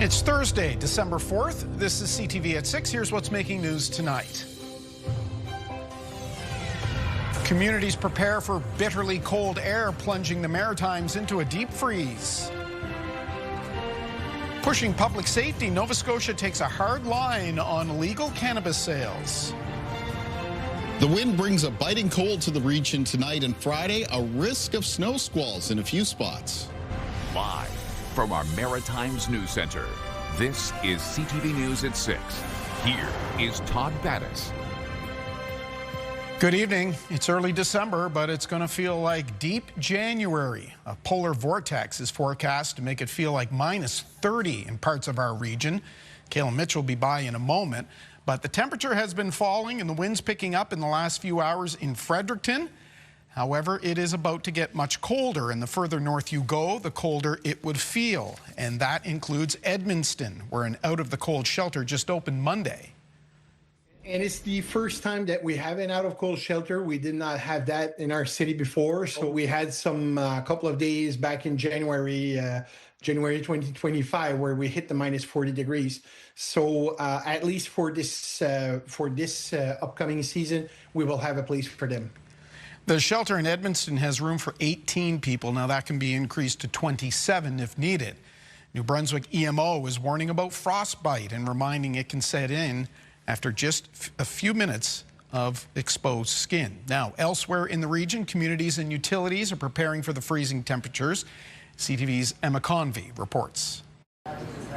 It's Thursday, December 4th. This is CTV at 6. Here's what's making news tonight. Communities prepare for bitterly cold air, plunging the Maritimes into a deep freeze. Pushing public safety, Nova Scotia takes a hard line on illegal cannabis sales. The wind brings a biting cold to the region tonight and Friday, a risk of snow squalls in a few spots. Live from our Maritimes News Center, this is CTV News at 6. Here is Todd Battis. Good evening. It's early December, but it's going to feel like deep January. A polar vortex is forecast to make it feel like minus 30 in parts of our region. Kayla Mitchell will be by in a moment. But the temperature has been falling and the winds picking up in the last few hours in Fredericton. However, it is about to get much colder, and the further north you go, the colder it would feel. And that includes Edmundston, where an out-of-the-cold shelter just opened Monday. And it's the first time that we have an out-of-cold shelter. We did not have that in our city before. So we had some couple of days back in January 2025, where we hit the minus 40 degrees. So at least for this upcoming season, we will have a place for them. The shelter in Edmundston has room for 18 people. Now that can be increased to 27 if needed. New Brunswick EMO is warning about frostbite and reminding it can set in after just a few minutes of exposed skin. Now, elsewhere in the region, communities and utilities are preparing for the freezing temperatures. CTV's Emma Convey reports.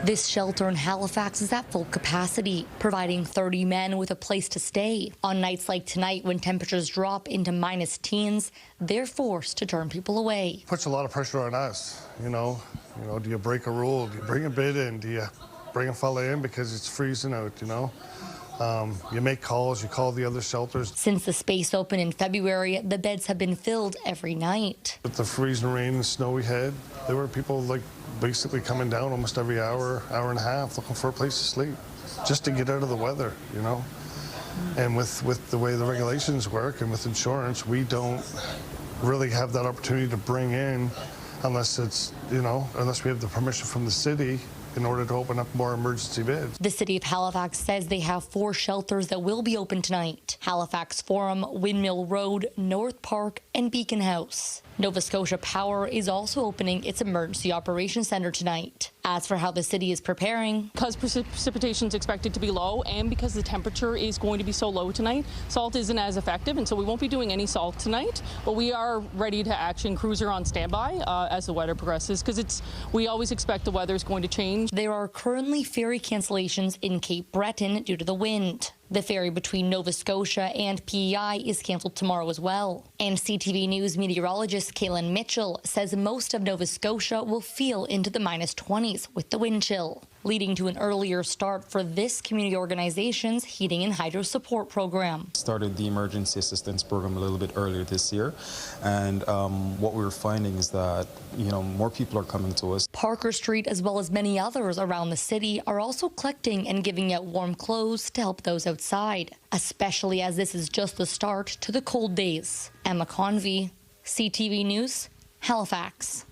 This shelter in Halifax is at full capacity, providing 30 men with a place to stay. On nights like tonight, when temperatures drop into minus teens, they're forced to turn people away. Puts a lot of pressure on us, you know, do you break a rule? Do you bring a bid in? Do you bring a fella in because it's freezing out, you know? You make calls, you call the other shelters. Since the space opened in February, the beds have been filled every night. With the freezing rain and snow we had, there were people like basically coming down almost every hour, hour and a half, looking for a place to sleep, just to get out of the weather, you know. And with the way the regulations work and with insurance, we don't really have that opportunity to bring in unless it's, you know, unless we have the permission from the city in order to open up more emergency beds. The City of Halifax says they have 4 shelters that will be open tonight: Halifax Forum, Windmill Road, North Park, and Beacon House. Nova Scotia Power is also opening its Emergency Operations Centre tonight. As for how the city is preparing, because precipitation is expected to be low and because the temperature is going to be so low tonight, salt isn't as effective, and so we won't be doing any salt tonight, but we are ready to action. Crews are on standby as the weather progresses, because we always expect the weather is going to change. There are currently ferry cancellations in Cape Breton due to the wind. The ferry between Nova Scotia and PEI is cancelled tomorrow as well. And CTV News meteorologist Kaylin Mitchell says most of Nova Scotia will feel into the minus 20s with the wind chill, leading to an earlier start for this community organization's heating and hydro support program. Started the emergency assistance program a little bit earlier this year, and what we were finding is that, you know, more people are coming to us. Parker Street, as well as many others around the city, are also collecting and giving out warm clothes to help those outside, especially as this is just the start to the cold days. Emma Convey, CTV News, Halifax.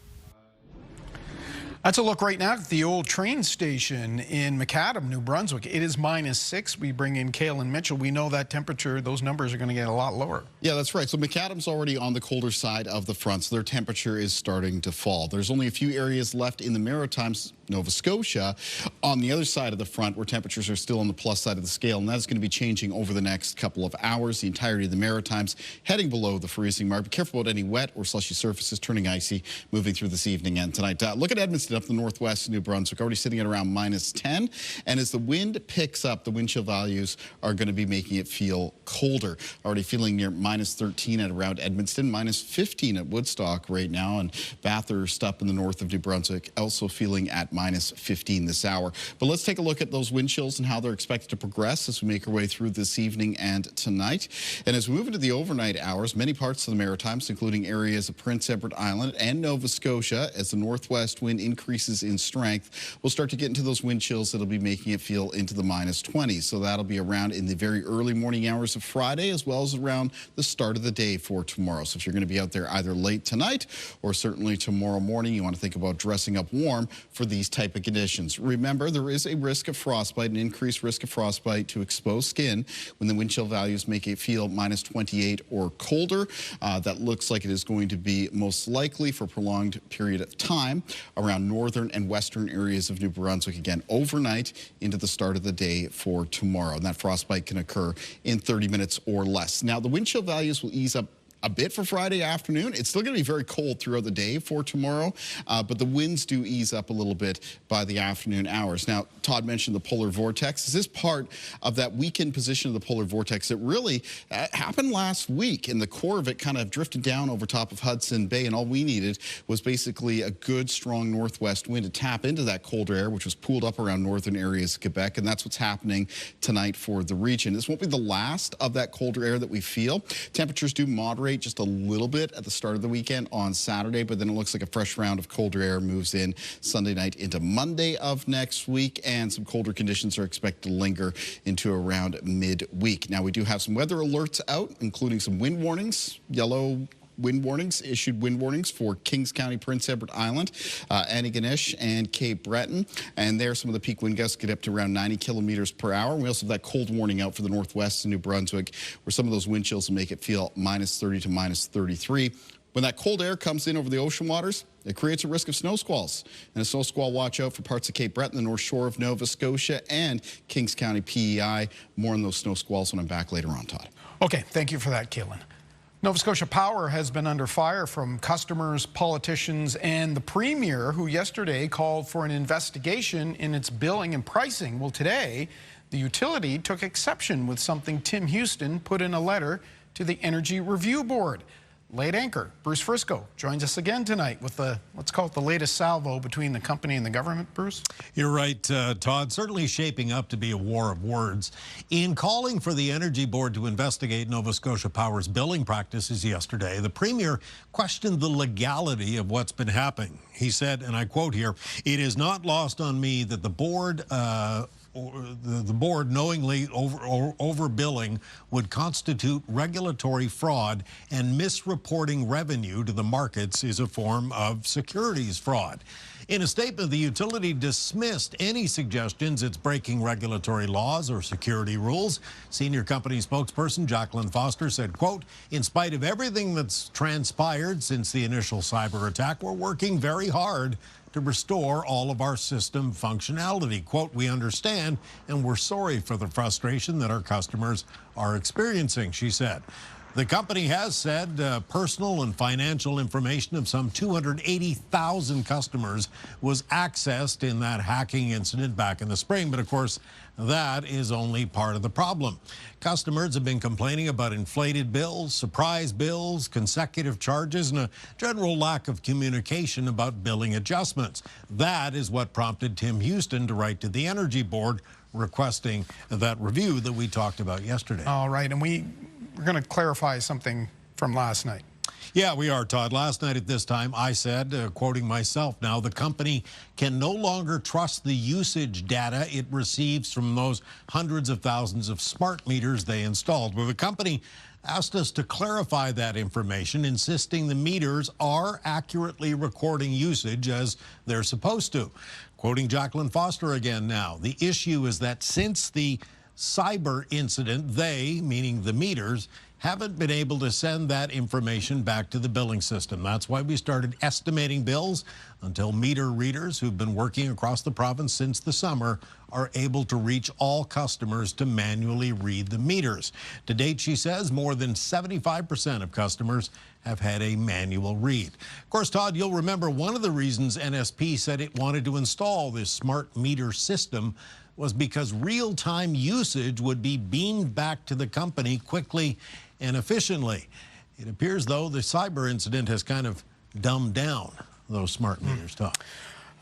That's a look right now at the old train station in Macadam, New Brunswick. It is minus 6. We bring in Kaylin Mitchell. We know that temperature, those numbers are going to get a lot lower. Yeah, that's right. So Macadam's already on the colder side of the front, so their temperature is starting to fall. There's only a few areas left in the Maritimes, Nova Scotia, on the other side of the front where temperatures are still on the plus side of the scale, and that's going to be changing over the next couple of hours. The entirety of the Maritimes heading below the freezing mark. Be careful about any wet or slushy surfaces turning icy moving through this evening and tonight. Look at Edmundston up the northwest of New Brunswick, already sitting at around minus 10. And as the wind picks up, the wind chill values are going to be making it feel colder. Already feeling near minus 13 at around Edmundston, minus 15 at Woodstock right now, and Bathurst up in the north of New Brunswick also feeling at minus 15 this hour. But let's take a look at those wind chills and how they're expected to progress as we make our way through this evening and tonight. And as we move into the overnight hours, many parts of the Maritimes, including areas of Prince Edward Island and Nova Scotia, as the northwest wind increases in strength, we'll start to get into those wind chills that'll be making it feel into the minus 20s. So that'll be around in the very early morning hours of Friday, as well as around the start of the day for tomorrow. So if you're going to be out there either late tonight or certainly tomorrow morning, you want to think about dressing up warm for these these type of conditions. Remember, there is a risk of frostbite, an increased risk of frostbite to exposed skin when the wind chill values make it feel minus 28 or colder. That looks like it is going to be most likely for a prolonged period of time around northern and western areas of New Brunswick, again, overnight into the start of the day for tomorrow. And that frostbite can occur in 30 minutes or less. Now, the wind chill values will ease up a bit for Friday afternoon. It's still going to be very cold throughout the day for tomorrow, but the winds do ease up a little bit by the afternoon hours. Now, Todd mentioned the polar vortex. This is part of that weakened position of the polar vortex. It really happened last week, and the core of it kind of drifted down over top of Hudson Bay, and all we needed was basically a good, strong northwest wind to tap into that colder air, which was pooled up around northern areas of Quebec, and that's what's happening tonight for the region. This won't be the last of that colder air that we feel. Temperatures do moderate just a little bit at the start of the weekend on Saturday, but then it looks like a fresh round of colder air moves in Sunday night into Monday of next week, and some colder conditions are expected to linger into around midweek. Now, we do have some weather alerts out, including some wind warnings, yellow wind warnings, issued wind warnings for Kings County, Prince Edward Island, Antigonish, and Cape Breton. And there, some of the peak wind gusts get up to around 90 kilometers per hour. We also have that cold warning out for the northwest in New Brunswick, where some of those wind chills will make it feel minus 30 to minus 33. When that cold air comes in over the ocean waters, it creates a risk of snow squalls. And a snow squall watch out for parts of Cape Breton, the north shore of Nova Scotia, and Kings County PEI. More on those snow squalls when I'm back later on, Todd. Okay, thank you for that, Kaylin. Nova Scotia Power has been under fire from customers, politicians, and the Premier, who yesterday called for an investigation in its billing and pricing. Well, today, the utility took exception with something Tim Houston put in a letter to the Energy Review Board. Late anchor Bruce Frisco joins us again tonight with the, let's call it the latest salvo between the company and the government. Bruce? You're right, Todd. Certainly shaping up to be a war of words. In calling for the Energy Board to investigate Nova Scotia Power's billing practices yesterday, the Premier questioned the legality of what's been happening. He said, and I quote here, "It is not lost on me that the board the board knowingly overbilling would constitute regulatory fraud, and misreporting revenue to the markets is a form of securities fraud." In a statement, the utility dismissed any suggestions it's breaking regulatory laws or security rules. Senior company spokesperson Jacqueline Foster said, quote, "In spite of everything that's transpired since the initial cyber attack, we're working very hard to restore all of our system functionality. Quote, "We understand and we're sorry for the frustration that our customers are experiencing," she said. The company has said personal and financial information of some 280,000 customers was accessed in that hacking incident back in the spring. But of course, that is only part of the problem. Customers have been complaining about inflated bills, surprise bills, consecutive charges, and a general lack of communication about billing adjustments. That is what prompted Tim Houston to write to the Energy Board requesting that review that we talked about yesterday. All right, and we're going to clarify something from last night. Yeah, we are, Todd. Last night at this time, I said, quoting myself now, the company can no longer trust the usage data it receives from those hundreds of thousands of smart meters they installed. Well, the company asked us to clarify that information, insisting the meters are accurately recording usage as they're supposed to. Quoting Jacqueline Foster again now, "The issue is that since the cyber incident, they," meaning the meters, "haven't been able to send that information back to the billing system. That's why we started estimating bills until meter readers who've been working across the province since the summer are able to reach all customers to manually read the meters." To date, she says, more than 75% of customers have had a manual read. Of course, Todd, you'll remember one of the reasons NSP said it wanted to install this smart meter system was because real-time usage would be beamed back to the company quickly and efficiently. It appears, though, the cyber incident has kind of dumbed down those smart meters, Todd.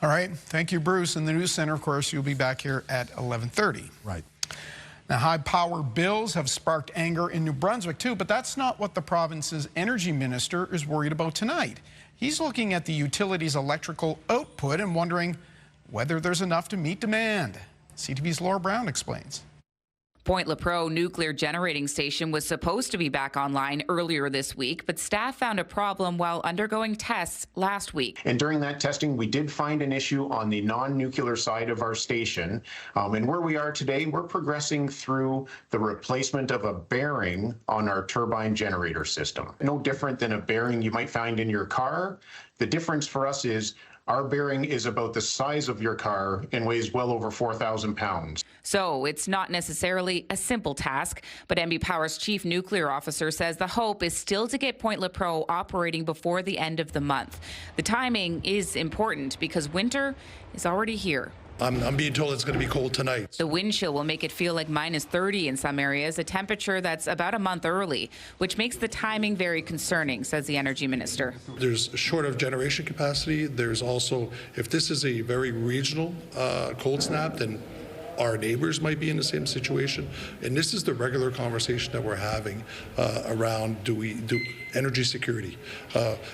All right, thank you, Bruce. In the News Center, of course, you'll be back here at 11:30. Right. Now, high power bills have sparked anger in New Brunswick, too, but that's not what the province's energy minister is worried about tonight. He's looking at the utility's electrical output and wondering whether there's enough to meet demand. CTV's Laura Brown explains. Point Lepreau nuclear generating station was supposed to be back online earlier this week, but staff found a problem while undergoing tests last week. And during that testing, we did find an issue on the non-nuclear side of our station. And where we are today, we're progressing through the replacement of a bearing on our turbine generator system. No different than a bearing you might find in your car. The difference for us is our bearing is about the size of your car and weighs well over 4,000 pounds. So it's not necessarily a simple task, but NB Power's chief nuclear officer says the hope is still to get Point Lepreau operating before the end of the month. The timing is important because winter is already here. I'm being told it's going to be cold tonight. The wind chill will make it feel like -30 in some areas, a temperature that's about a month early, which makes the timing very concerning, says the energy minister. There's short of generation capacity. There's also, if this is a very regional cold snap, then our neighbors might be in the same situation. And this is the regular conversation that we're having around do energy security.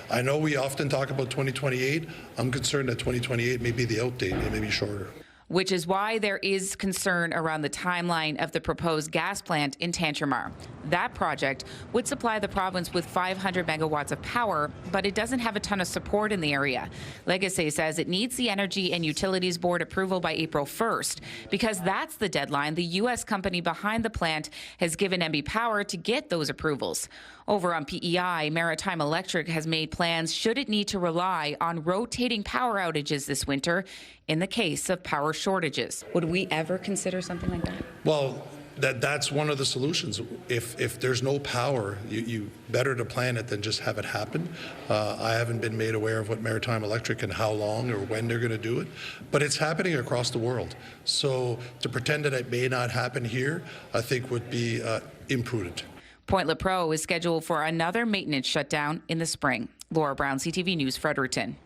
I know we often talk about 2028. I'm concerned that 2028 may be the out date, it may be shorter. Which is why there is concern around the timeline of the proposed gas plant in Tantramar. That project would supply the province with 500 megawatts of power, but it doesn't have a ton of support in the area. Legacy says it needs the Energy and Utilities Board approval by April 1st, because that's the deadline the U.S. company behind the plant has given NB Power to get those approvals. Over on PEI, Maritime Electric has made plans should it need to rely on rotating power outages this winter in the case of power shortages. Would we ever consider something like that? Well, that's one of the solutions. If there's no power, you better to plan it than just have it happen. I haven't been made aware of what Maritime Electric and how long or when they're going to do it, but it's happening across the world. So to pretend that it may not happen here, I think would be imprudent. Point Lepreau is scheduled for another maintenance shutdown in the spring. Laura Brown, CTV News, Fredericton.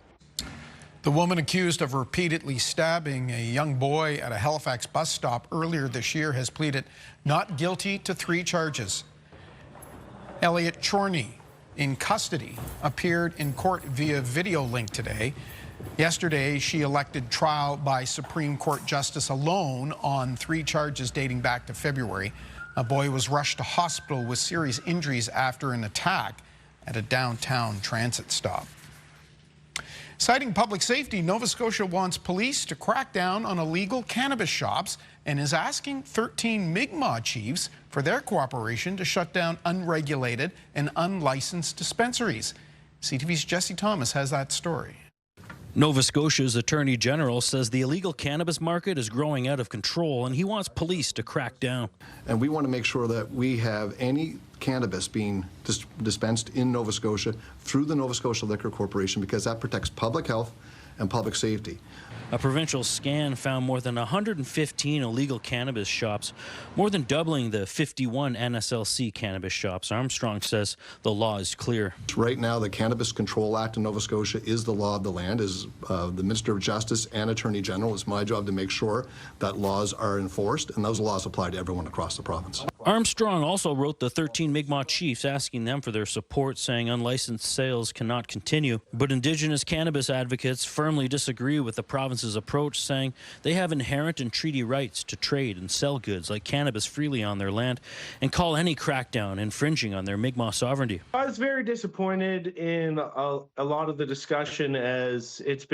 The woman accused of repeatedly stabbing a young boy at a Halifax bus stop earlier this year has pleaded not guilty to 3 charges. Elliot Chorney, in custody, appeared in court via video link today. Yesterday, she elected trial by Supreme Court justice alone on 3 charges dating back to February. A boy was rushed to hospital with serious injuries after an attack at a downtown transit stop. Citing public safety, Nova Scotia wants police to crack down on illegal cannabis shops and is asking 13 Mi'kmaq chiefs for their cooperation to shut down unregulated and unlicensed dispensaries. CTV's Jesse Thomas has that story. Nova Scotia's Attorney General says the illegal cannabis market is growing out of control and he wants police to crack down. And we want to make sure that we have any cannabis being dispensed in Nova Scotia through the Nova Scotia Liquor Corporation because that protects public health and public safety. A provincial scan found more than 115 illegal cannabis shops, more than doubling the 51 NSLC cannabis shops. Armstrong says the law is clear. Right now, the Cannabis Control Act in Nova Scotia is the law of the land. As the Minister of Justice and Attorney General, it's my job to make sure that laws are enforced and those laws apply to everyone across the province. Armstrong also wrote the 13 Mi'kmaq chiefs asking them for their support, saying unlicensed sales cannot continue. But Indigenous cannabis advocates firmly disagree with the province's approach, saying they have inherent and treaty rights to trade and sell goods like cannabis freely on their land and call any crackdown infringing on their Mi'kmaq sovereignty. I was very disappointed in a lot of the discussion as it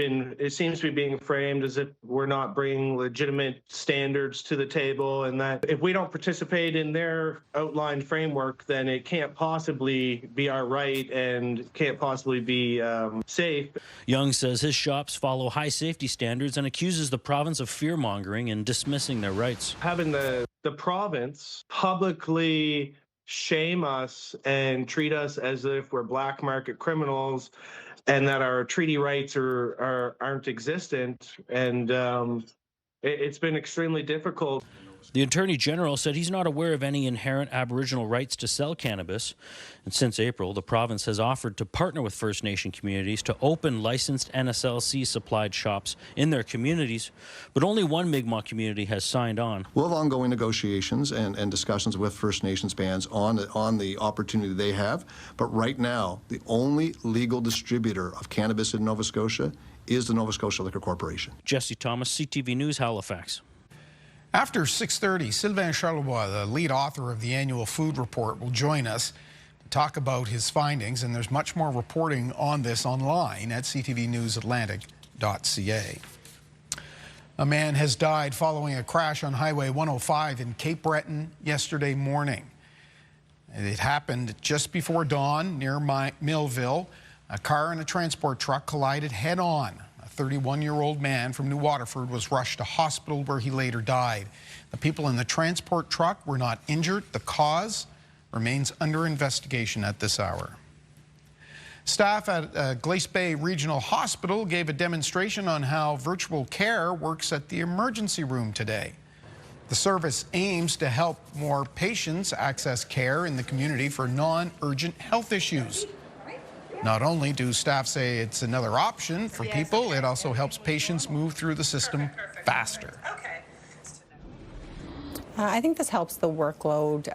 seems to be being framed as if we're not bringing legitimate standards to the table and that if we don't participate in their outlined framework, then it can't possibly be our right and can't possibly be safe. Young says his shops follow high safety standards and accuses the province of fear-mongering and dismissing their rights. Having the province publicly shame us and treat us as if we're black market criminals and that our treaty rights aren't existent, and it's been extremely difficult. The Attorney General said he's not aware of any inherent Aboriginal rights to sell cannabis. And since April, the province has offered to partner with First Nation communities to open licensed NSLC-supplied shops in their communities, but only one Mi'kmaq community has signed on. We'll have ongoing negotiations and discussions with First Nations bands on the opportunity they have. But right now, the only legal distributor of cannabis in Nova Scotia is the Nova Scotia Liquor Corporation. Jesse Thomas, CTV News, Halifax. After 6:30, Sylvain Charlebois, the lead author of the annual food report, will join us to talk about his findings, and there's much more reporting on this online at ctvnewsatlantic.ca. A man has died following a crash on Highway 105 in Cape Breton yesterday morning. It happened just before dawn near Millville. A car and a transport truck collided head-on. A 31-year-old man from New Waterford was rushed to hospital where he later died. The people in the transport truck were not injured. The cause remains under investigation at this hour. Staff at Glace Bay Regional Hospital gave a demonstration on how virtual care works at the emergency room today. The service aims to help more patients access care in the community for non-urgent health issues. Not only do staff say it's another option for people, it also helps patients move through the system faster. I think this helps the workload.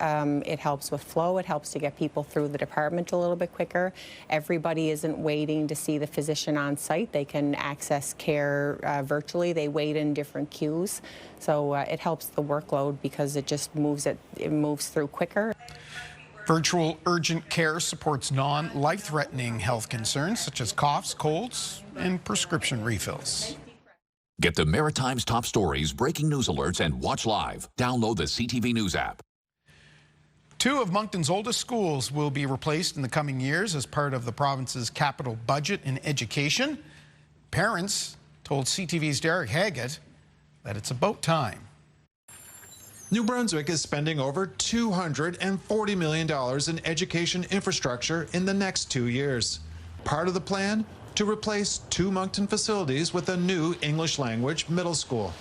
It helps with flow. It helps to get people through the department a little bit quicker. Everybody isn't waiting to see the physician on site. They can access care virtually. They wait in different queues. So it helps the workload because it just moves through quicker. Virtual urgent care supports non-life-threatening health concerns such as coughs, colds, and prescription refills. Get the Maritime's top stories, breaking news alerts, and watch live. Download the CTV News app. 2 of Moncton's oldest schools will be replaced in the coming years as part of the province's capital budget in education. Parents told CTV's Derek Haggett that it's about time. New Brunswick is spending over $240 million in education infrastructure in the next 2 years. Part of the plan? To replace 2 Moncton facilities with a new English language middle school.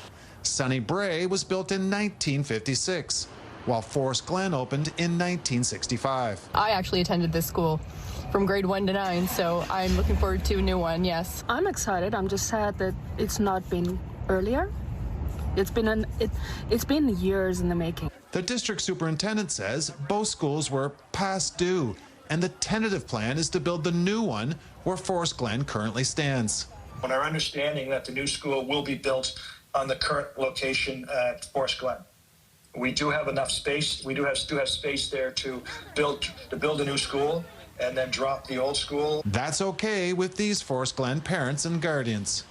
Sunny Brae was built in 1956, while Forest Glen opened in 1965. I actually attended this school from grade 1 to 9, so I'm looking forward to a new one, yes. I'm excited. I'm just sad that it's not been earlier. It's been years in the making. The district superintendent says both schools were past due, and the tentative plan is to build the new one where Forest Glen currently stands. On our understanding that the new school will be built on the current location at Forest Glen. We do have enough space. We do have space there to build a new school and then drop the old school. That's okay with these Forest Glen parents and guardians.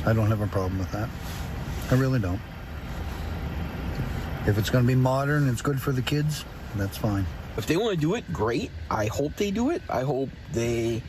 I don't have a problem with that. I really don't. If it's going to be modern, it's good for the kids, that's fine. If they want to do it, great. I hope they do it. I hope they,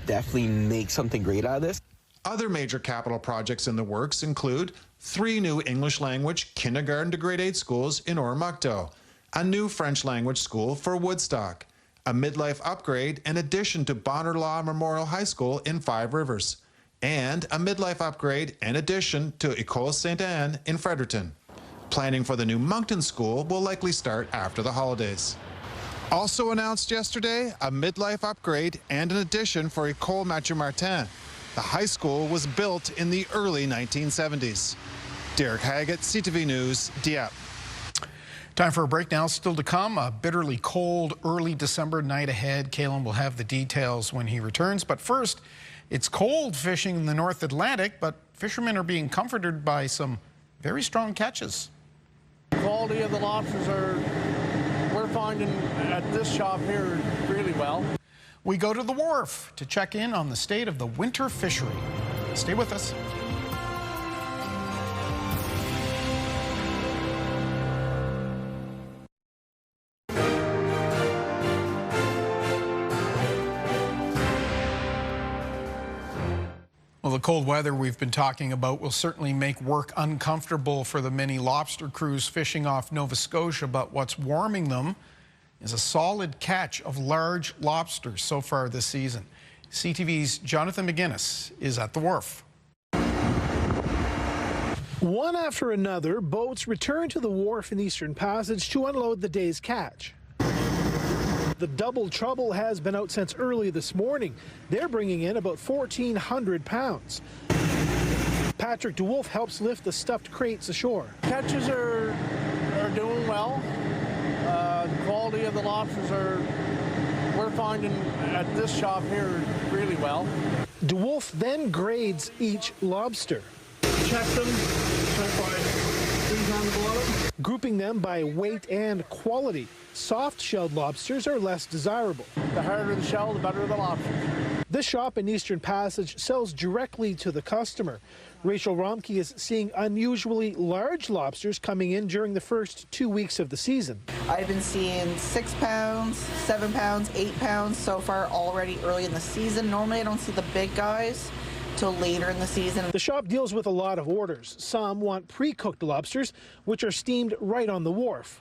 definitely make something great out of this. Other major capital projects in the works include 3 new English language kindergarten to grade 8 schools in Oromocto, a new French language school for Woodstock, a midlife upgrade and addition to Bonner Law Memorial High School in 5 Rivers, and a midlife upgrade and addition to École Sainte-Anne in Fredericton. Planning for the new Moncton school will likely start after the holidays. Also announced yesterday, a midlife upgrade and an addition for École Mathieu Martin. The high school was built in the early 1970s. Derek Haggett, CTV News, Dieppe. Time for a break now. Still to come, a bitterly cold early December night ahead. Kalen will have the details when he returns. But first, it's cold fishing in the North Atlantic, but fishermen are being comforted by some very strong catches. The quality of the lobsters we're finding at this shop here really well. We go to the wharf to check in on the state of the winter fishery. Stay with us. Well, the cold weather we've been talking about will certainly make work uncomfortable for the many lobster crews fishing off Nova Scotia, but what's warming them is a solid catch of large lobsters so far this season. CTV's Jonathan McGuinness is at the wharf. One after another, boats return to the wharf in Eastern Passage to unload the day's catch. The Double Trouble has been out since early this morning. They're bringing in about 1,400 pounds. Patrick DeWolf helps lift the stuffed crates ashore. Catches are doing well. The quality of the lobsters we're finding at this shop here really well. DeWolf then grades each lobster. Check them, check by these on the bottom. Grouping them by weight and quality, soft-shelled lobsters are less desirable. The harder the shell, the better the lobster. This shop in Eastern Passage sells directly to the customer. Rachel Romke is seeing unusually large lobsters coming in during the first 2 weeks of the season. I've been seeing 6 pounds, 7 pounds, 8 pounds so far already early in the season. Normally I don't see the big guys till later in the season. The shop deals with a lot of orders. Some want pre-cooked lobsters, which are steamed right on the wharf.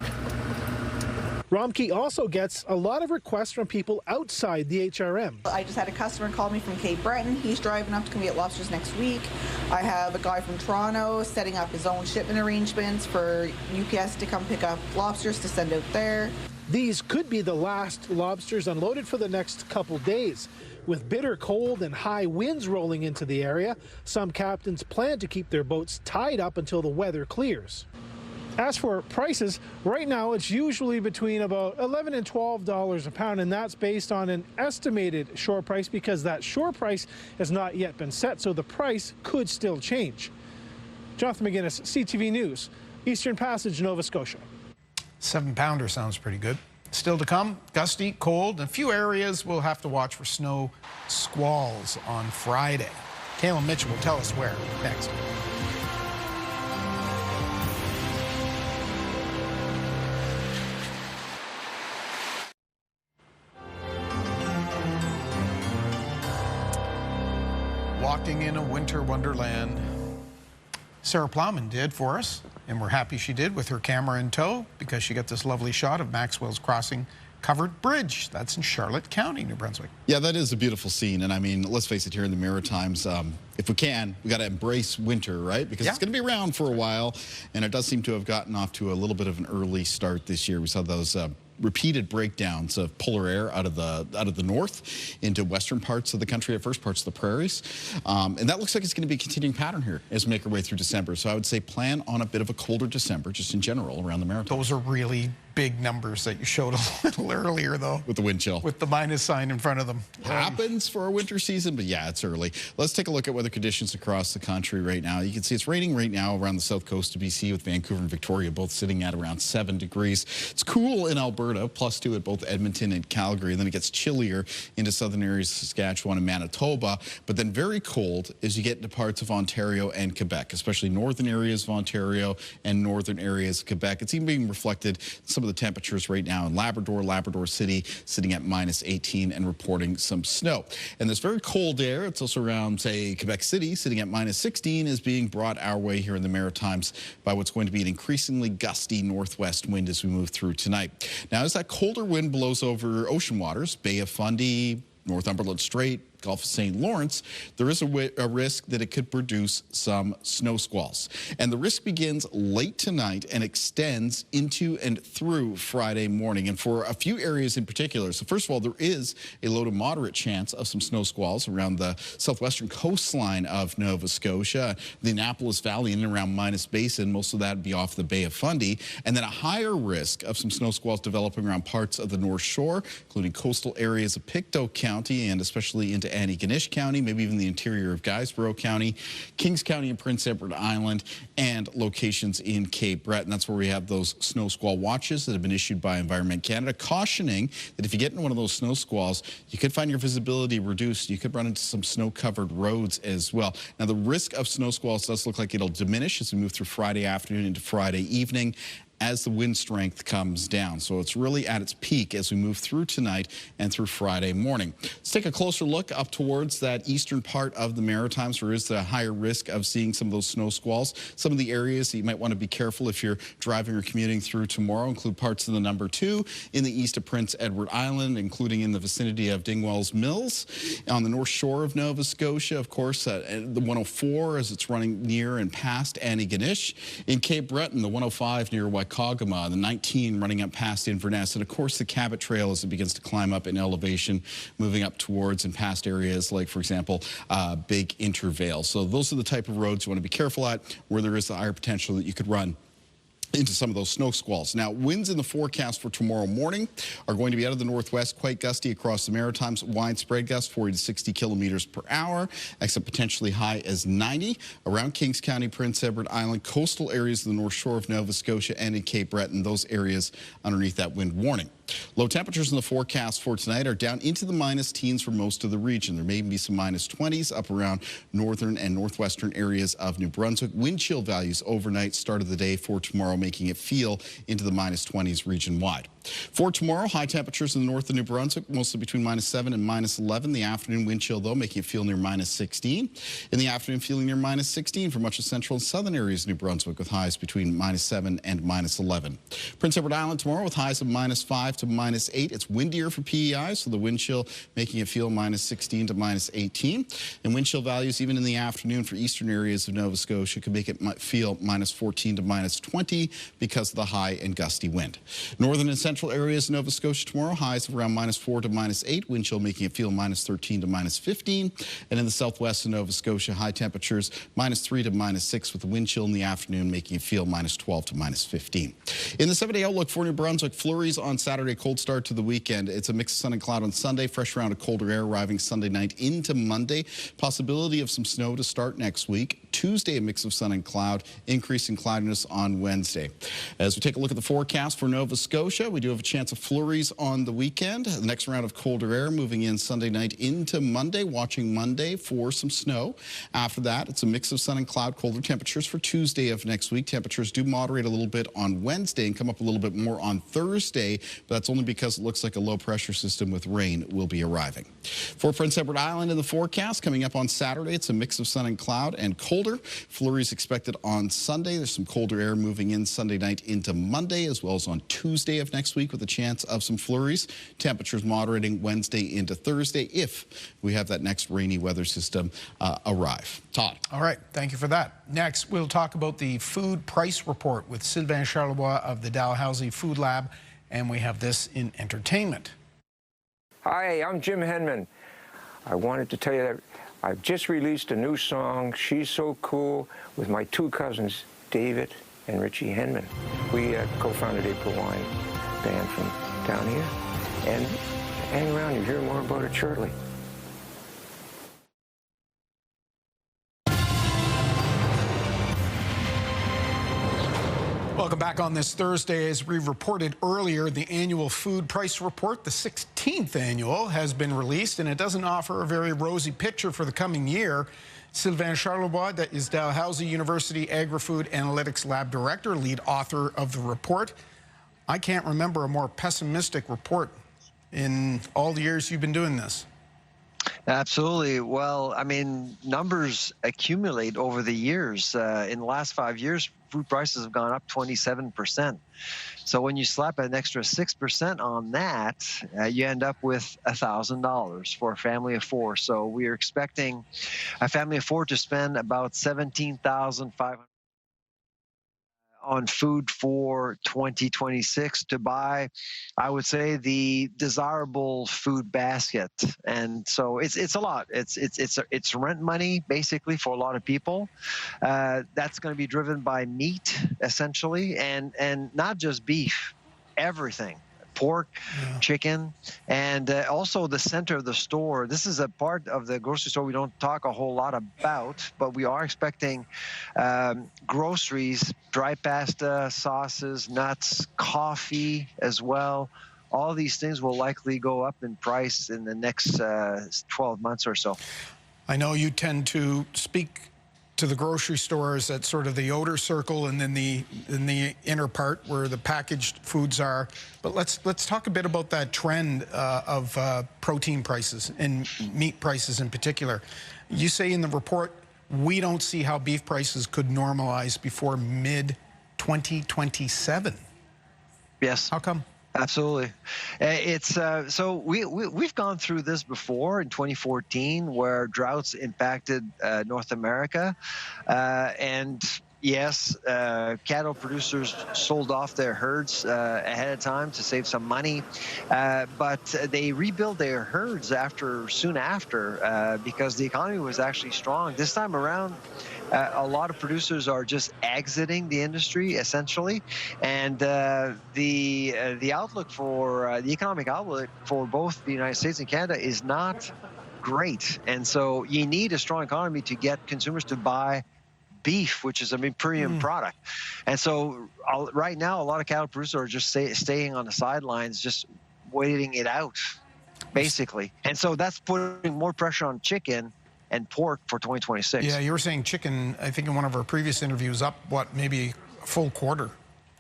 Romke also gets a lot of requests from people outside the HRM. I just had a customer call me from Cape Breton. He's driving up to come get lobsters next week. I have a guy from Toronto setting up his own shipment arrangements for UPS to come pick up lobsters to send out there. These could be the last lobsters unloaded for the next couple days. With bitter cold and high winds rolling into the area, some captains plan to keep their boats tied up until the weather clears. As for prices, right now it's usually between about $11 and $12 a pound, and that's based on an estimated shore price because that shore price has not yet been set, so the price could still change. Jonathan McGuinness, CTV News, Eastern Passage, Nova Scotia. 7-pounder sounds pretty good. Still to come, gusty, cold, and a few areas will have to watch for snow squalls on Friday. Kayla Mitchell will tell us where next. Walking in a winter wonderland. Sarah Plowman did for us, and we're happy she did with her camera in tow because she got this lovely shot of Maxwell's Crossing covered bridge. That's in Charlotte County, New Brunswick. Yeah, that is a beautiful scene. And I mean, let's face it, here in the Maritimes, if we can, we got to embrace winter, right? Because it's going to be around for a while. And it does seem to have gotten off to a little bit of an early start this year. We saw those repeated breakdowns of polar air out of the north into western parts of the country, at first parts of the prairies. And that looks like it's going to be a continuing pattern here as we make our way through December. So I would say plan on a bit of a colder December, just in general, around the Maritimes. Those are really big numbers that you showed a little earlier, though. With the wind chill. With the minus sign in front of them. Happens for our winter season, but yeah, it's early. Let's take a look at weather conditions across the country right now. You can see it's raining right now around the south coast of BC, with Vancouver and Victoria both sitting at around 7 degrees. It's cool in Alberta, +2 at both Edmonton and Calgary. And then it gets chillier into southern areas of Saskatchewan and Manitoba, but then very cold as you get into parts of Ontario and Quebec, especially northern areas of Ontario and northern areas of Quebec. It's even being reflected in some of the temperatures right now in Labrador City, sitting at -18 and reporting some snow. And this very cold air, it's also around, say, Quebec City, sitting at -16, is being brought our way here in the Maritimes by what's going to be an increasingly gusty northwest wind as we move through tonight. Now, as that colder wind blows over ocean waters, Bay of Fundy, Northumberland Strait, Gulf of St. Lawrence, there is a risk that it could produce some snow squalls. And the risk begins late tonight and extends into and through Friday morning. And for a few areas in particular, so first of all, there is a low to moderate chance of some snow squalls around the southwestern coastline of Nova Scotia, the Annapolis Valley in and around Minas Basin. Most of that would be off the Bay of Fundy. And then a higher risk of some snow squalls developing around parts of the North Shore, including coastal areas of Pictou County and especially into Antigonish County, maybe even the interior of Guysborough County, Kings County and Prince Edward Island, and locations in Cape Breton. That's where we have those snow squall watches that have been issued by Environment Canada, cautioning that if you get in one of those snow squalls, you could find your visibility reduced. You could run into some snow-covered roads as well. Now, the risk of snow squalls does look like it'll diminish as we move through Friday afternoon into Friday evening, as the wind strength comes down. So it's really at its peak as we move through tonight and through Friday morning. Let's take a closer look up towards that eastern part of the Maritimes, where is the higher risk of seeing some of those snow squalls. Some of the areas that you might want to be careful if you're driving or commuting through tomorrow include parts of the number 2 in the east of Prince Edward Island, including in the vicinity of Dingwalls Mills. On the north shore of Nova Scotia, of course, the 104 as it's running near and past Antigonish. In Cape Breton, the 105 near Waikagama, the 19 running up past Inverness, and of course the Cabot Trail as it begins to climb up in elevation, moving up towards and past areas like, for example, Big Intervale. So those are the type of roads you want to be careful at, where there is the higher potential that you could run into some of those snow squalls. Now, winds in the forecast for tomorrow morning are going to be out of the northwest, quite gusty across the Maritimes. Widespread gusts, 40 to 60 kilometers per hour, except potentially high as 90 around Kings County, Prince Edward Island, coastal areas of the North Shore of Nova Scotia and in Cape Breton, those areas underneath that wind warning. Low temperatures in the forecast for tonight are down into the minus teens for most of the region. There may be some minus 20s up around northern and northwestern areas of New Brunswick. Wind chill values overnight, start of the day for tomorrow, making it feel into the minus 20s region-wide. For tomorrow, high temperatures in the north of New Brunswick, mostly between minus 7 and minus 11. The afternoon wind chill, though, making it feel near minus 16. In the afternoon, feeling near minus 16 for much of central and southern areas of New Brunswick, with highs between minus 7 and minus 11. Prince Edward Island tomorrow with highs of minus 5 to minus 8. It's windier for PEI, so the wind chill making it feel minus 16 to minus 18. And wind chill values even in the afternoon for eastern areas of Nova Scotia could make it feel minus 14 to minus 20 because of the high and gusty wind. Northern and central areas of Nova Scotia tomorrow, highs of around minus 4 to minus 8. Wind chill making it feel minus 13 to minus 15. And in the southwest of Nova Scotia, high temperatures minus 3 to minus 6 with the wind chill in the afternoon making it feel minus 12 to minus 15. In the 7-day outlook for New Brunswick, flurries on Saturday, cold start to the weekend. It's a mix of sun and cloud on Sunday, fresh round of colder air arriving Sunday night into Monday. Possibility of some snow to start next week. Tuesday, a mix of sun and cloud, increasing cloudiness on Wednesday. As we take a look at the forecast for Nova Scotia, we do have a chance of flurries on the weekend. The next round of colder air moving in Sunday night into Monday, watching Monday for some snow. After that, it's a mix of sun and cloud, colder temperatures for Tuesday of next week. Temperatures do moderate a little bit on Wednesday and come up a little bit more on Thursday, but that's only because it looks like a low pressure system with rain will be arriving. For Prince Edward Island in the forecast, coming up on Saturday, it's a mix of sun and cloud and colder. Flurries expected on Sunday. There's some colder air moving in Sunday night into Monday, as well as on Tuesday of next week with a chance of some flurries. Temperatures moderating Wednesday into Thursday if we have that next rainy weather system arrive. Todd. All right. Thank you for that. Next, we'll talk about the food price report with Sylvain Charlebois of the Dalhousie Food Lab, and we have this in entertainment. Hi, I'm Jim Henman. I wanted to tell you that I've just released a new song, She's So Cool, with my two cousins, David and Richie Henman. We co-founded April Wine band from down here. And hang around, you'll hear more about it shortly. Welcome back on this Thursday. As we reported earlier, the annual food price report, the 16th annual, has been released, and it doesn't offer a very rosy picture for the coming year. Sylvain Charlebois, that is Dalhousie University Agri-Food Analytics Lab Director, lead author of the report. I can't remember a more pessimistic report in all the years you've been doing this. Absolutely. Well, I mean, numbers accumulate over the years. In the last 5 years, food prices have gone up 27%. So when you slap an extra 6% on that, you end up with $1,000 for a family of four. So we are expecting a family of four to spend about $17,500 on food for 2026 to buy, I would say, the desirable food basket. And so it's a lot. It's rent money basically for a lot of people. That's going to be driven by meat essentially, and not just beef, everything. Pork, chicken, and also the center of the store. This is a part of the grocery store we don't talk a whole lot about, but we are expecting groceries, dry pasta, sauces, nuts, coffee as well. All these things will likely go up in price in the next 12 months or so. I know you tend to speak to the grocery stores at sort of the outer circle and then in the inner part where the packaged foods are. But let's talk a bit about that trend of protein prices and meat prices in particular. You say in the report, we don't see how beef prices could normalize before mid-2027. Yes. How come? Absolutely. It's so we've gone through this before in 2014 where droughts impacted North America, and Yes, cattle producers sold off their herds ahead of time to save some money, but they rebuilt their herds soon after because the economy was actually strong. This time around, a lot of producers are just exiting the industry essentially, and the outlook for the economic outlook for both the United States and Canada is not great. And so you need a strong economy to get consumers to buy beef, which is a premium product. And so right now, a lot of cattle producers are just staying on the sidelines, just waiting it out, basically. And so that's putting more pressure on chicken and pork for 2026. Yeah, you were saying chicken, I think in one of our previous interviews, up, what, maybe a full quarter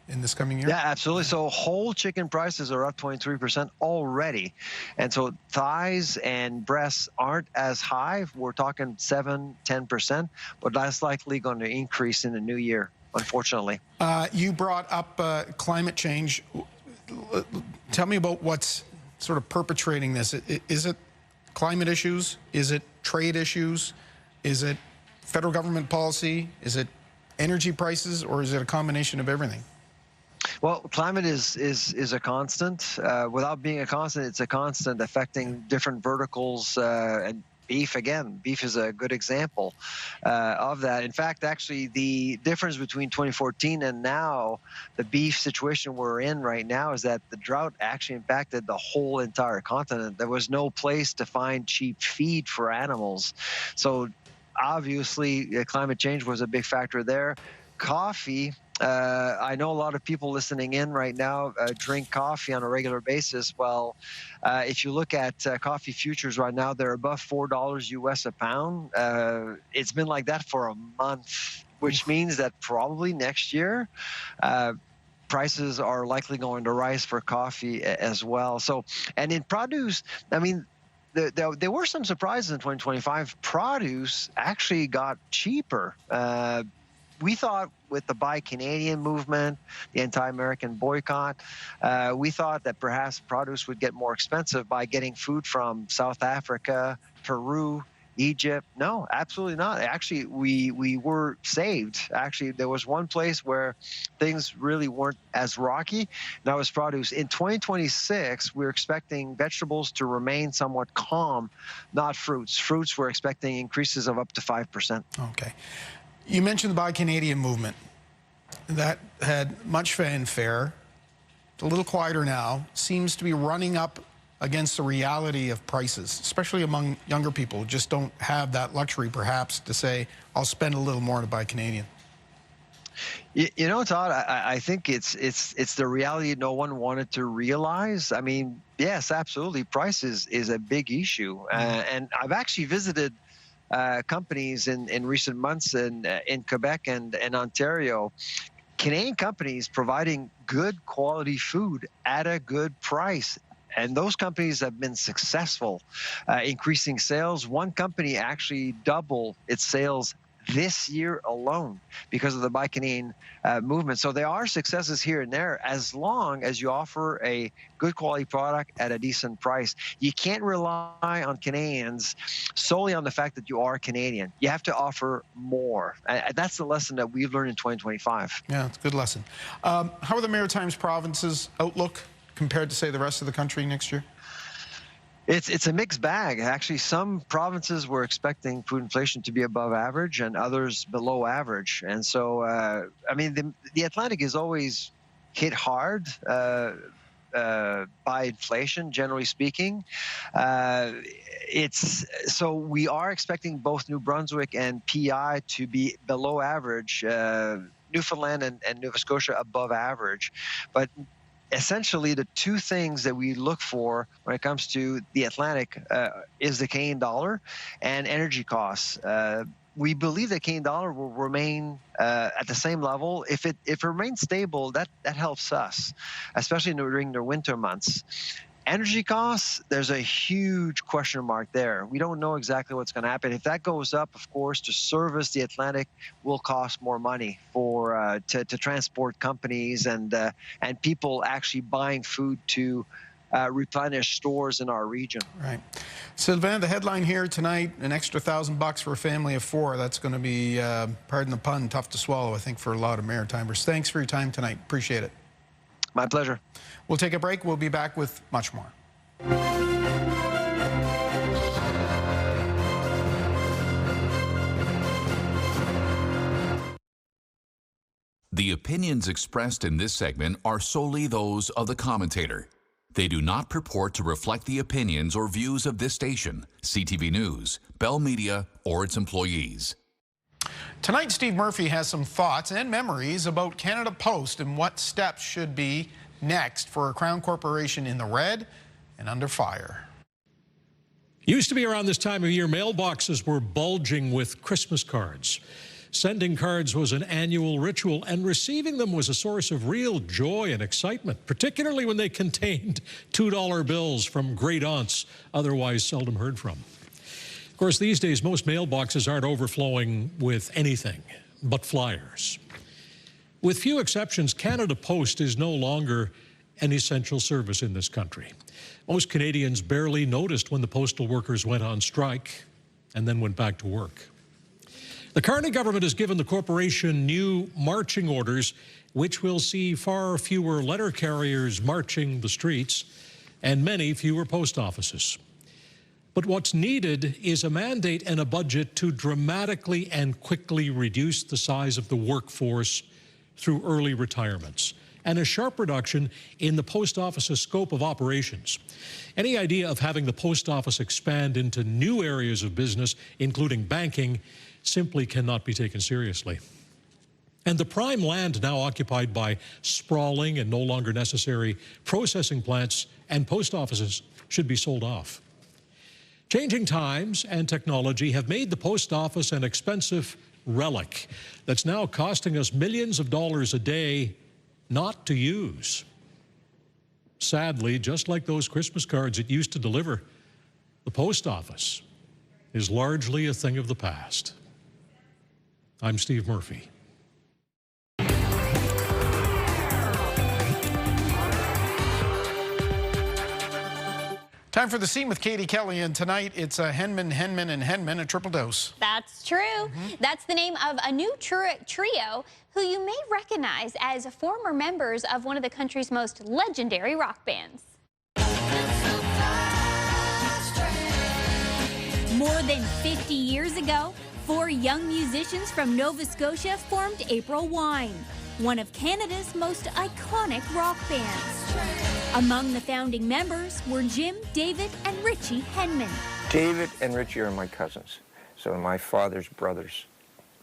in this coming year? Yeah, absolutely. So whole chicken prices are up 23% already. And so thighs and breasts aren't as high. We're talking 7-10%, but that's likely going to increase in the new year, unfortunately. You brought up climate change. Tell me about what's sort of perpetrating this. Is it climate issues? Is it trade issues? Is it federal government policy? Is it energy prices? Or is it a combination of everything? Well, climate is a constant. Without being a constant, it's a constant affecting different verticals. And beef, again, beef is a good example of that. In fact, actually, the difference between 2014 and now, the beef situation we're in right now, is that the drought actually impacted the whole entire continent. There was no place to find cheap feed for animals. So obviously, climate change was a big factor there. Coffee. I know a lot of people listening in right now drink coffee on a regular basis. Well, if you look at coffee futures right now, they're above $4 US a pound. It's been like that for a month, which means that probably next year, prices are likely going to rise for coffee as well. So, and in produce, I mean, there were some surprises in 2025. Produce actually got cheaper. We thought with the Buy Canadian movement, the anti-American boycott, we thought that perhaps produce would get more expensive by getting food from South Africa, Peru, Egypt. No, absolutely not. Actually, we were saved. Actually, there was one place where things really weren't as rocky, and that was produce. In 2026, we're expecting vegetables to remain somewhat calm, not fruits. Fruits, we're expecting increases of up to 5%. Okay. You mentioned the Buy Canadian movement. That had much fanfare. It's a little quieter now. Seems to be running up against the reality of prices, especially among younger people who just don't have that luxury, perhaps, to say, I'll spend a little more to buy Canadian. You know, Todd, I think it's the reality no one wanted to realize. I mean, yes, absolutely. Price is a big issue. And I've actually visited companies in recent months in Quebec and Ontario, Canadian companies providing good quality food at a good price. And those companies have been successful, increasing sales. One company actually doubled its sales this year alone because of the Buy Canadian movement. So there are successes here and there as long as you offer a good quality product at a decent price. You can't rely on Canadians solely on the fact that you are Canadian. You have to offer more. And that's the lesson that we've learned in 2025. Yeah, it's a good lesson. How are the Maritimes provinces' outlook compared to, say, the rest of the country next year? It's a mixed bag. Actually, some provinces were expecting food inflation to be above average and others below average. And so, I mean, the Atlantic is always hit hard by inflation, generally speaking. So we are expecting both New Brunswick and PI to be below average, Newfoundland and Nova Scotia above average. But essentially, the two things that we look for when it comes to the Atlantic is the Canadian dollar and energy costs. We believe the Canadian dollar will remain at the same level. If it remains stable, that helps us, especially during the winter months. Energy costs, there's a huge question mark there. We don't know exactly what's going to happen. If that goes up, of course, to service the Atlantic will cost more money to transport companies and people actually buying food to replenish stores in our region. Right. Sylvain, the headline here tonight, an extra $1,000 for a family of 4. That's going to be, pardon the pun, tough to swallow, I think, for a lot of Maritimers. Thanks for your time tonight. Appreciate it. My pleasure. We'll take a break. We'll be back with much more. The opinions expressed in this segment are solely those of the commentator. They do not purport to reflect the opinions or views of this station, CTV News, Bell Media, or its employees. Tonight, Steve Murphy has some thoughts and memories about Canada Post and what steps should be next for a Crown Corporation in the red and under fire. Used to be around this time of year, mailboxes were bulging with Christmas cards. Sending cards was an annual ritual, and receiving them was a source of real joy and excitement, particularly when they contained $2 bills from great aunts, otherwise seldom heard from. Of course, these days, most mailboxes aren't overflowing with anything but flyers. With few exceptions, Canada Post is no longer an essential service in this country. Most Canadians barely noticed when the postal workers went on strike and then went back to work. The Carney government has given the corporation new marching orders, which will see far fewer letter carriers marching the streets and many fewer post offices. But what's needed is a mandate and a budget to dramatically and quickly reduce the size of the workforce through early retirements, and a sharp reduction in the post office's scope of operations. Any idea of having the post office expand into new areas of business, including banking, simply cannot be taken seriously. And the prime land now occupied by sprawling and no longer necessary processing plants and post offices should be sold off. Changing times and technology have made the post office an expensive relic that's now costing us millions of dollars a day not to use. Sadly, just like those Christmas cards it used to deliver, the post office is largely a thing of the past. I'm Steve Murphy. Time for the scene with Katie Kelly, and tonight it's a Henman, a triple dose. That's true. That's the name of a new trio who you may recognize as former members of one of the country's most legendary rock bands. More than 50 years ago, 4 young musicians from Nova Scotia formed April Wine, one of Canada's most iconic rock bands. Among the founding members were Jim, David, and Richie Henman. David and Richie are my cousins, so my father's brother's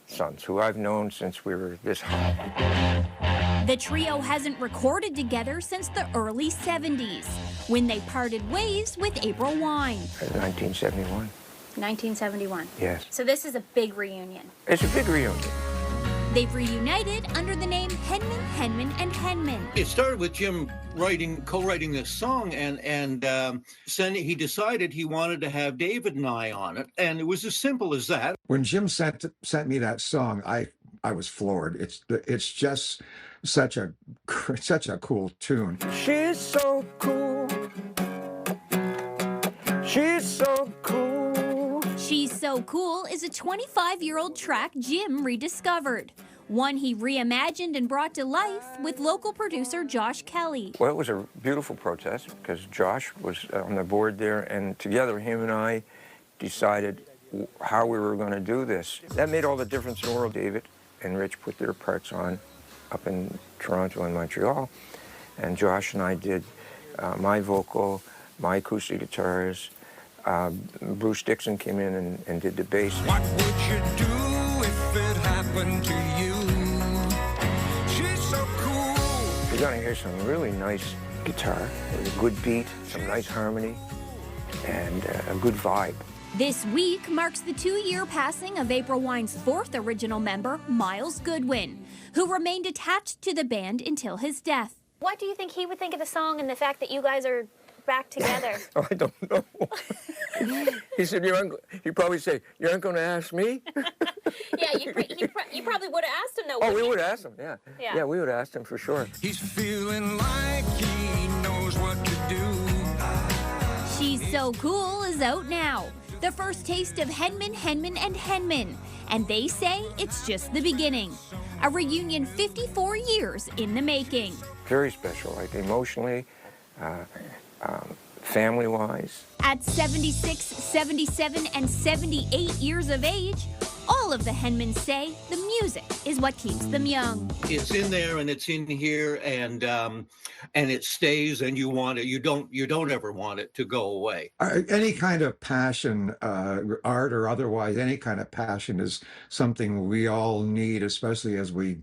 sons, who I've known since we were this high. The trio hasn't recorded together since the early 70s, when they parted ways with April Wine. 1971. 1971. Yes. So this is a big reunion. It's a big reunion. They've reunited under the name Henman, Henman, and Henman. It started with Jim co-writing this song, and he decided he wanted to have David and I on it, and it was as simple as that. When Jim sent me that song, I was floored. It's just such a cool tune. She's so cool. She's so cool. She's So Cool is a 25-year-old track Jim rediscovered, one he reimagined and brought to life with local producer Josh Kelly. Well, it was a beautiful protest because Josh was on the board there, and together him and I decided how we were going to do this. That made all the difference in the world. David and Rich put their parts on up in Toronto and Montreal, and Josh and I did my vocal, my acoustic guitars. Bruce Dixon came in and did the bass. What would you do if it happened to you? She's so cool. You're going to hear some really nice guitar with a good beat, some nice harmony, and a good vibe. This week marks the 2-year passing of April Wine's 4th original member, Miles Goodwin, who remained attached to the band until his death. What do you think he would think of the song and the fact that you guys are back together? Oh, I don't know. He said, he'd probably say, you aren't going to ask me? Yeah, you probably would have asked him, though. Oh, we would have asked him, yeah. Yeah, we would have asked him for sure. He's feeling like he knows what to do. She's So Cool is out now. The first taste of Henman, and Henman. And they say it's just the beginning. A reunion 54 years in the making. Very special, like emotionally, family-wise. At 76, 77, and 78 years of age, all of the Henmans say the music is what keeps them young. It's in there and it's in here, and it stays, and you want it. You don't ever want it to go away. Any kind of passion, art or otherwise, any kind of passion is something we all need, especially as we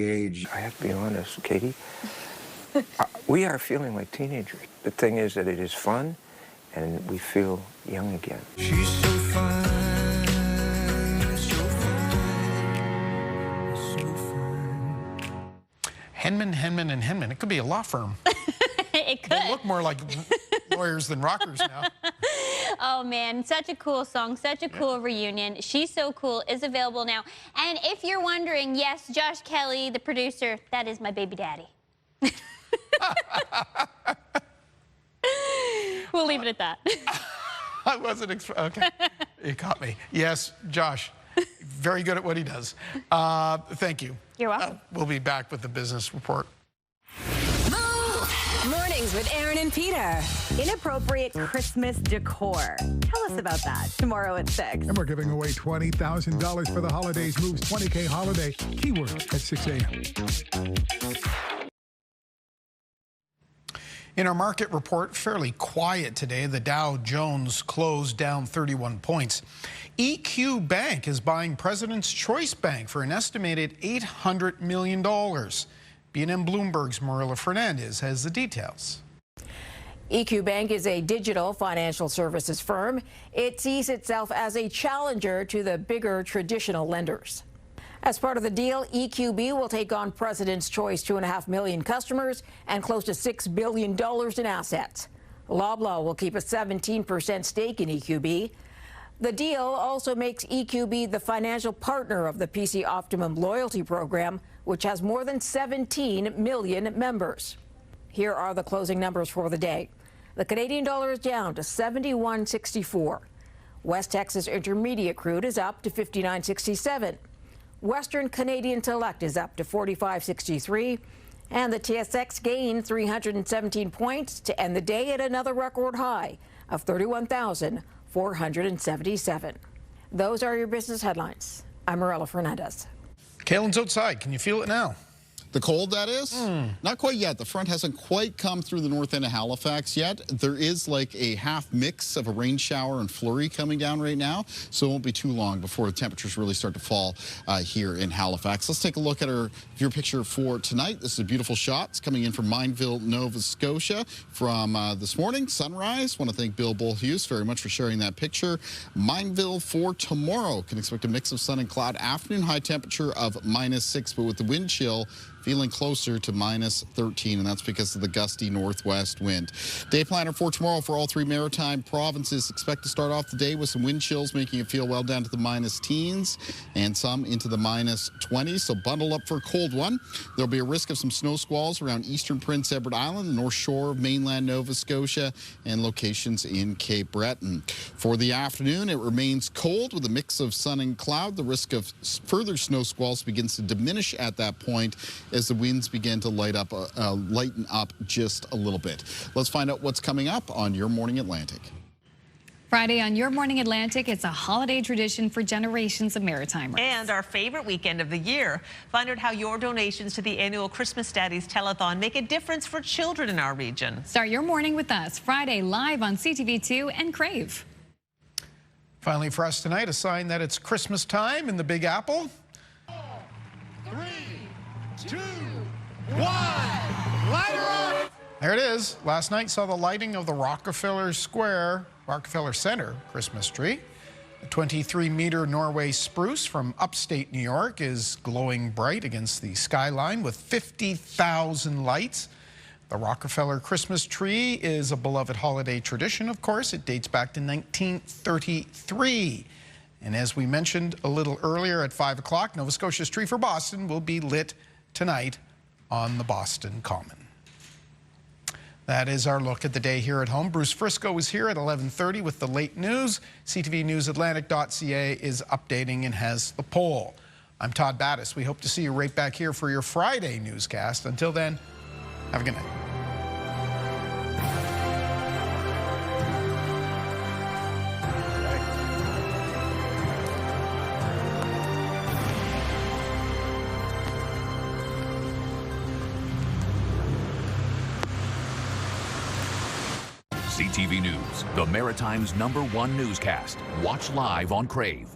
age. I have to be honest, Katie. We are feeling like teenagers. The thing is that it is fun, and we feel young again. She's so fine, so fine, so fine. Henman, and Henman. It could be a law firm. It could. They look more like lawyers than rockers now. Oh, man, such a cool song, such a cool reunion. She's So Cool is available now. And if you're wondering, yes, Josh Kelly, the producer, that is my baby daddy. We'll leave it at that. I wasn't okay. You caught me. Yes, Josh, very good at what he does. Thank you. You're welcome. We'll be back with the business report. Mornings with Aaron and Peter. Inappropriate Christmas decor. Tell us about that tomorrow at 6. And we're giving away $20,000 for the holidays. Moves 20K holiday. Keyword at 6 a.m. In our market report, fairly quiet today. The Dow Jones closed down 31 points. EQ Bank is buying President's Choice Bank for an estimated $800 million. B&M Bloomberg's Marilla Fernandez has the details. EQ Bank is a digital financial services firm. It sees itself as a challenger to the bigger traditional lenders. As part of the deal, EQB will take on President's Choice 2.5 million customers and close to $6 billion in assets. Loblaw will keep a 17% stake in EQB. The deal also makes EQB the financial partner of the PC Optimum loyalty program, which has more than 17 million members. Here are the closing numbers for the day. The Canadian dollar is down to 71.64. West Texas Intermediate crude is up to 59.67. Western Canadian Select is up to 45.63, and the TSX gained 317 points to end the day at another record high of 31,477. Those are your business headlines. I'm Marilla Fernandez. Kaylin's outside. Can you feel it now? The cold, that is? Not quite yet. The front hasn't quite come through the north end of Halifax yet. There is like a half mix of a rain shower and flurry coming down right now, so it won't be too long before the temperatures really start to fall here in Halifax. Let's take a look at our viewer picture for tonight. This is a beautiful shot. It's coming in from Mineville, Nova Scotia from this morning, sunrise. Want to thank Bill Bullhuse very much for sharing that picture. Mineville for tomorrow. Can expect a mix of sun and cloud. Afternoon high temperature of -6, but with the wind chill feeling closer to -13, and that's because of the gusty northwest wind. Day planner for tomorrow for all three maritime provinces. Expect to start off the day with some wind chills, making it feel well down to the -teens and some into the -20s, so bundle up for a cold one. There'll be a risk of some snow squalls around eastern Prince Edward Island, the north shore of mainland Nova Scotia, and locations in Cape Breton. For the afternoon, it remains cold with a mix of sun and cloud. The risk of further snow squalls begins to diminish at that point as the winds begin to lighten up just a little bit. Let's find out what's coming up on Your Morning Atlantic. Friday on Your Morning Atlantic, it's a holiday tradition for generations of Maritimers. And our favorite weekend of the year. Find out how your donations to the annual Christmas Daddies Telethon make a difference for children in our region. Start your morning with us Friday live on CTV2 and Crave. Finally for us tonight, a sign that it's Christmas time in the Big Apple. 3, 2, 1, light her up! There it is. Last night saw the lighting of the Rockefeller Center Christmas tree. The 23-meter Norway spruce from upstate New York is glowing bright against the skyline with 50,000 lights. The Rockefeller Christmas tree is a beloved holiday tradition, of course. It dates back to 1933. And as we mentioned a little earlier at 5 o'clock, Nova Scotia's Tree for Boston will be lit tonight on the Boston Common. That is our look at the day here at home. Bruce Frisco is here at 11:30 with the late news. CTVNewsAtlantic.ca is updating and has the poll. I'm Todd Battis. We hope to see you right back here for your Friday newscast. Until then, have a good night. CTV News, the Maritime's #1 newscast. Watch live on Crave.